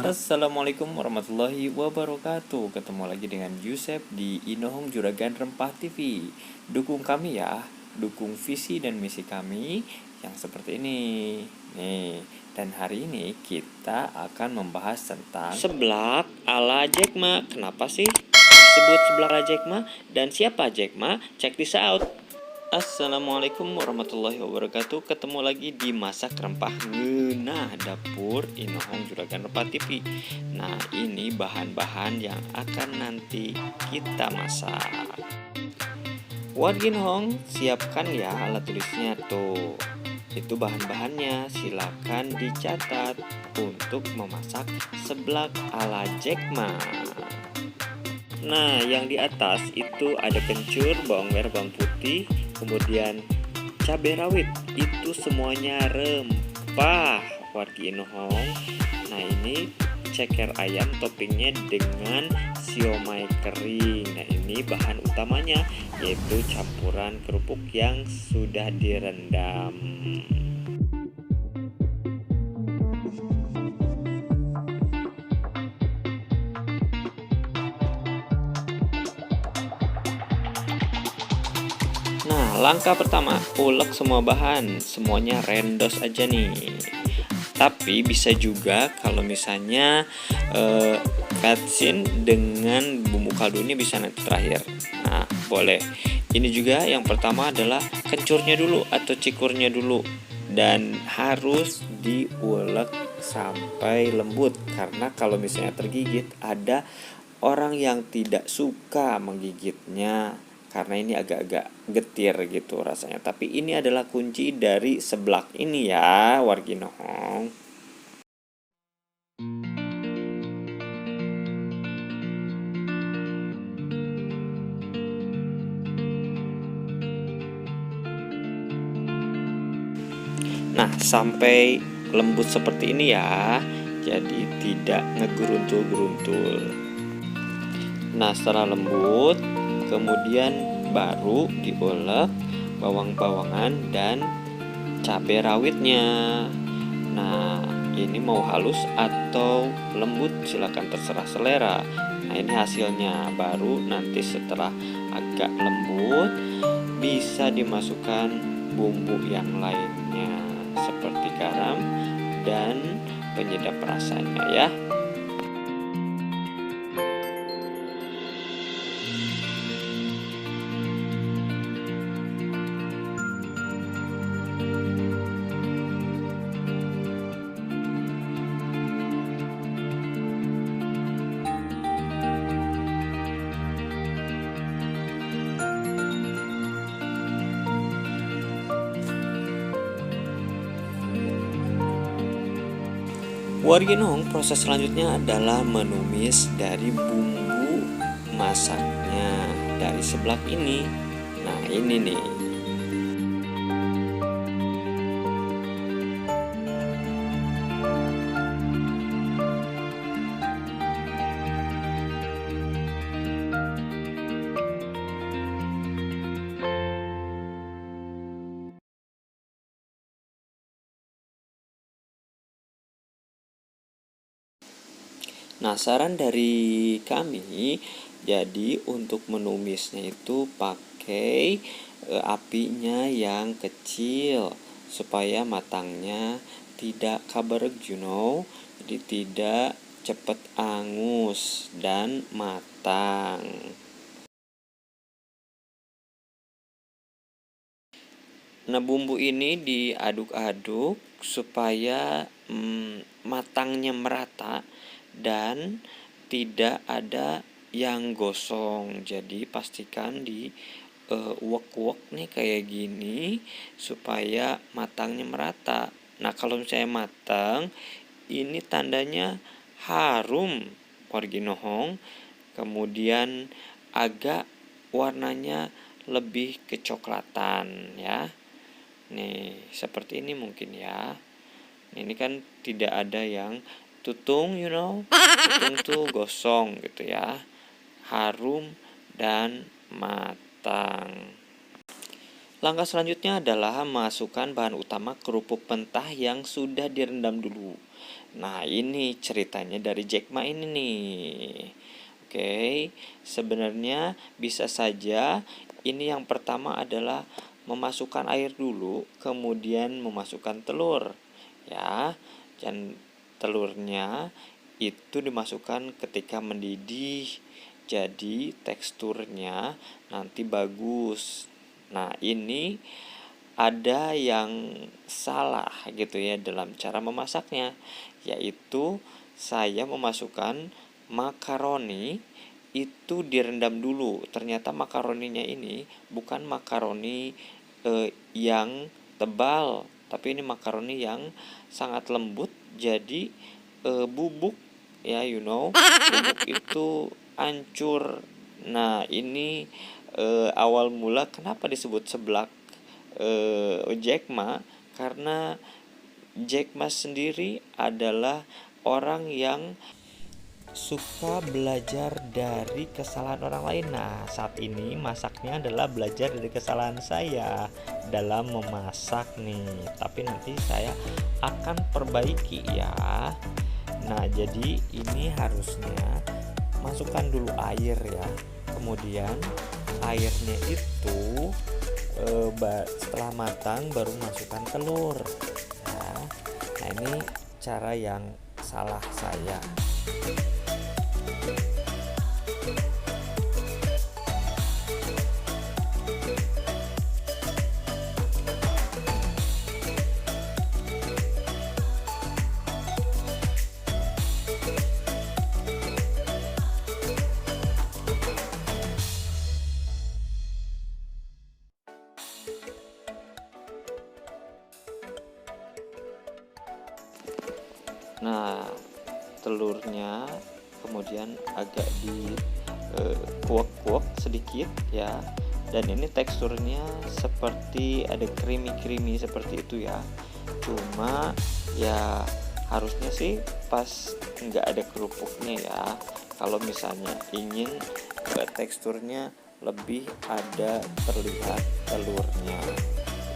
Assalamualaikum warahmatullahi wabarakatuh. Ketemu lagi dengan Yusef di Inohong Juragan Rempah TV. Dukung kami ya, dukung visi dan misi kami yang seperti ini. Nih, dan hari ini kita akan membahas tentang seblak ala Jack Ma. Kenapa sih disebut seblak ala Jack Ma? Dan siapa Jack Ma? Check this out. Assalamualaikum warahmatullahi wabarakatuh. Ketemu lagi di Masak Rempah Ngeunah Dapur Inohong Juragan Rempah TV. Nah, ini bahan-bahan yang akan nanti kita masak. Warga Inohong, siapkan ya alat tulisnya tuh. Itu bahan-bahannya, silakan dicatat untuk memasak seblak ala Jack Ma. Nah, yang di atas itu ada kencur, bawang merah, bawang putih, kemudian cabai rawit. Itu semuanya rempah wargi Inohong. Nah, ini ceker ayam toppingnya dengan siomay kering. Nah, ini bahan utamanya, yaitu campuran kerupuk yang sudah direndam. Nah, langkah pertama, ulek semua bahan, semuanya rendos aja nih. Tapi bisa juga kalau misalnya katsin dengan bumbu kaldu ini bisa nanti terakhir. Nah, boleh. Ini juga yang pertama adalah kencurnya dulu atau cikurnya dulu, dan harus diulek sampai lembut, karena kalau misalnya tergigit ada orang yang tidak suka menggigitnya karena ini agak-agak getir gitu rasanya. Tapi ini adalah kunci dari seblak ini ya, wargi Inohong. Nah, sampai lembut seperti ini ya, jadi tidak ngegeruntul-geruntul. Nah, setelah lembut, kemudian baru diulek bawang-bawangan dan cabai rawitnya. Nah, ini mau halus atau lembut silakan terserah selera. Nah, ini hasilnya. Baru nanti setelah agak lembut bisa dimasukkan bumbu yang lainnya seperti garam dan penyedap rasanya ya. Warga Inohong, proses selanjutnya adalah menumis dari bumbu masaknya dari seblak ini. Nah, ini nih. Nah, saran dari kami, jadi untuk menumisnya itu pakai apinya yang kecil supaya matangnya tidak kabareg, jadi tidak cepat angus dan matang. Nah, bumbu ini diaduk-aduk supaya matangnya merata dan tidak ada yang gosong. Jadi pastikan di uwek-uwek nih kayak gini supaya matangnya merata. Nah, kalau misalnya matang, ini tandanya harum warga Inohong. Kemudian agak warnanya lebih kecoklatan ya. Nih, seperti ini mungkin ya. Ini kan tidak ada yang tutung, tutung tuh gosong gitu ya. Harum dan matang. Langkah selanjutnya adalah masukkan bahan utama kerupuk mentah yang sudah direndam dulu. Nah, ini ceritanya dari Jack Ma ini nih. Oke, sebenarnya bisa saja ini yang pertama adalah memasukkan air dulu, kemudian memasukkan telur. Ya, dan telurnya itu dimasukkan ketika mendidih. Jadi teksturnya nanti bagus. Nah, ini ada yang salah gitu ya dalam cara memasaknya, yaitu saya memasukkan makaroni itu direndam dulu. Ternyata makaroninya ini bukan makaroni yang tebal, tapi ini makaroni yang sangat lembut. Jadi bubuk ya, bubuk itu hancur. Nah, ini awal mula kenapa disebut seblak Jack Ma, karena Jack Ma sendiri adalah orang yang suka belajar dari kesalahan orang lain. Nah, saat ini masaknya adalah belajar dari kesalahan saya dalam memasak nih. Tapi nanti saya akan perbaiki ya. Nah, jadi ini harusnya masukkan dulu air ya. Kemudian airnya itu setelah matang baru masukkan telur ya. Nah, ini cara yang salah saya. Nah, telurnya kemudian agak di kuak-kuak sedikit ya, dan ini teksturnya seperti ada creamy seperti itu ya. Cuma ya harusnya sih pas nggak ada kerupuknya ya. Kalau misalnya ingin teksturnya lebih ada terlihat telurnya,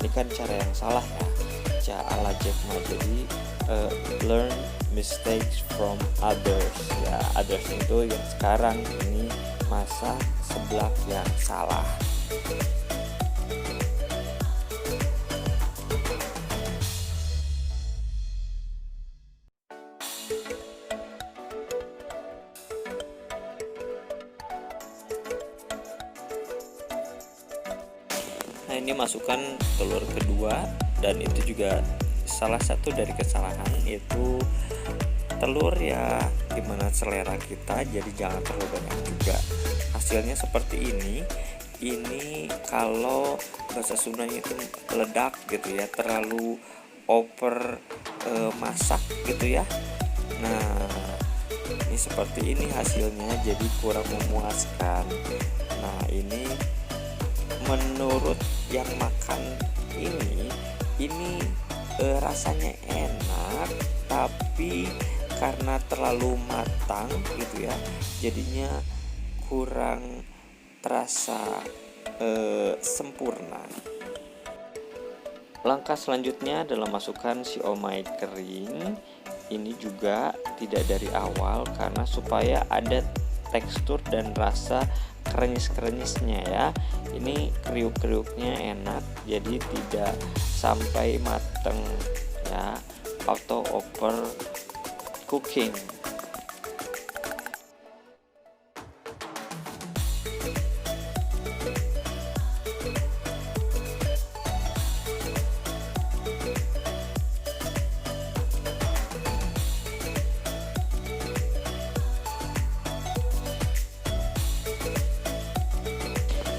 ini kan cara yang salah ya, cara ala Jack Ma. Jadi learn mistakes from others ya. Others itu yang sekarang ini masak seblak yang salah. Nah, ini masukkan telur kedua, dan itu juga salah satu dari kesalahan, yaitu telur ya gimana selera kita, jadi jangan terlalu banyak juga. Hasilnya seperti ini kalau bahasa Sundanya itu meledak gitu ya, terlalu over masak gitu ya. Nah, ini seperti ini hasilnya, jadi kurang memuaskan. Nah, ini menurut yang makan ini rasanya enak, tapi karena terlalu matang gitu ya, jadinya kurang terasa sempurna. Langkah selanjutnya adalah masukkan siomay kering. Ini juga tidak dari awal, karena supaya ada tekstur dan rasa krenyes-krenyesnya ya. Ini kriuk-kriuknya enak, jadi tidak sampai mateng ya, atau over cooking.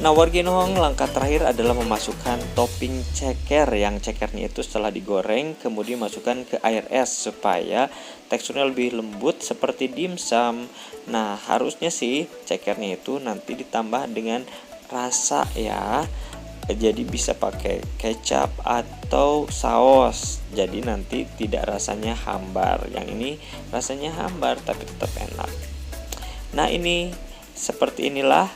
Nah, wargi nohong, langkah terakhir adalah memasukkan topping ceker. Yang cekernya itu setelah digoreng kemudian masukkan ke air es supaya teksturnya lebih lembut seperti dimsum. Nah, harusnya sih cekernya itu nanti ditambah dengan rasa ya. Jadi bisa pakai kecap atau saus. Jadi nanti tidak rasanya hambar. Yang ini rasanya hambar tapi tetap enak. Nah, ini seperti inilah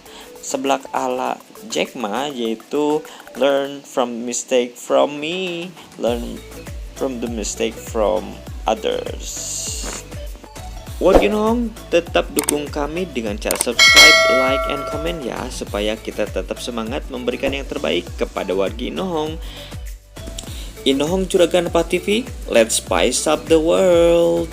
seblak ala Jack Ma, yaitu learn from mistake from me, learn from the mistake from others. Wargi Nohong, tetap dukung kami dengan cara subscribe, like, and comment ya, supaya kita tetap semangat memberikan yang terbaik kepada wargi Nohong. Inohong Juragan TV, let's spice up the world.